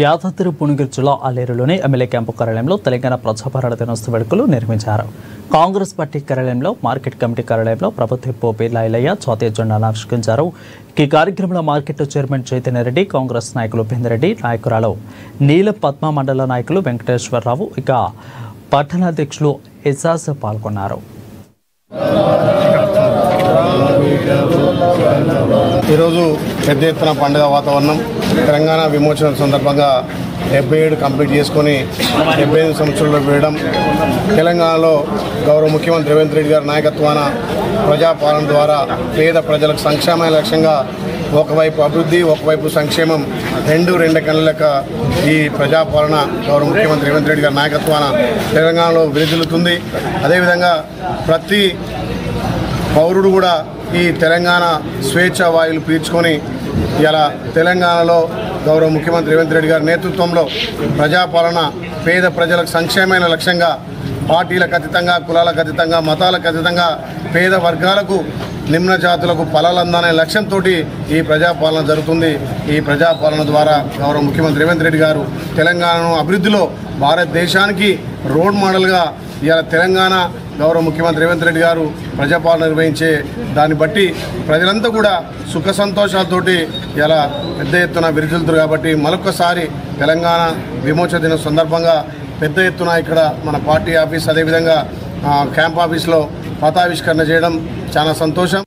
యాదాద్రి భువనగిరి జిల్లా అల్లేరులోని MLA camp కార్యాలయంలో తెలంగాణ ప్రజాపాలన దినోత్సవ వేడుకలు నిర్వహించారు. కాంగ్రెస్ పార్టీ కార్యాలయంలో, మార్కెట్ కమిటీ కార్యాలయంలో ప్రభుత్వ పోపి లైలయ్య జాతీయ జెండాను ఆవిష్కరించారు. ఈ కార్యక్రమంలో మార్కెట్ చైర్మన్ చైతన్యరెడ్డి, కాంగ్రెస్ నాయకులు ఉపేందర్రెడ్డి, నాయకురాలు నీలం పద్మ, మండల నాయకులు వెంకటేశ్వరరావు, ఇక పట్టణాధ్యక్షులు ఎజాజ్ పాల్గొన్నారు. ఈరోజు పెద్ద ఎత్తున పండుగ వాతావరణం. తెలంగాణ విమోచన సందర్భంగా 77 కంప్లీట్ చేసుకొని 75 సంవత్సరాల్లో వేయడం. తెలంగాణలో గౌరవ ముఖ్యమంత్రి రేవంత్ రెడ్డి గారి నాయకత్వాన ప్రజాపాలన ద్వారా పేద ప్రజలకు సంక్షేమ లక్ష్యంగా ఒకవైపు అభివృద్ధి, ఒకవైపు సంక్షేమం రెండు కళ్ళక ఈ ప్రజాపాలన గౌరవ ముఖ్యమంత్రి రేవంత్ రెడ్డి గారి నాయకత్వాన తెలంగాణలో విరజిల్లుతుంది. అదేవిధంగా ప్రతి పౌరుడు కూడా ఈ తెలంగాణ స్వేచ్ఛ వాయువులు పీల్చుకొని ఇలా తెలంగాణలో గౌరవ ముఖ్యమంత్రి రేవంత్ రెడ్డి గారి నేతృత్వంలో ప్రజాపాలన పేద ప్రజలకు సంక్షేమైన లక్ష్యంగా పార్టీలకు అతీతంగా, కులాలకు అతీతంగా, మతాలకు అతీతంగా పేద వర్గాలకు, నిమ్న జాతులకు ఫలాలు అందాలనే లక్ష్యంతో ఈ ప్రజాపాలన జరుగుతుంది. ఈ ప్రజాపాలన ద్వారా గౌరవ ముఖ్యమంత్రి రేవంత్ రెడ్డి గారు తెలంగాణను అభివృద్ధిలో భారతదేశానికి రోడ్ మోడల్గా ఇవాళ తెలంగాణ గౌరవ ముఖ్యమంత్రి రేవంత్ రెడ్డి గారు ప్రజాపాలన నిర్వహించే దాన్ని బట్టి ప్రజలంతా కూడా సుఖ సంతోషాలతోటి ఇలా పెద్ద ఎత్తున విరుచులుతారు. కాబట్టి మరొకసారి తెలంగాణ విమోచన దినం సందర్భంగా పెద్ద ఎత్తున ఇక్కడ మన పార్టీ ఆఫీస్, అదేవిధంగా క్యాంప్ ఆఫీస్లో పతావిష్కరణ చేయడం చాలా సంతోషం.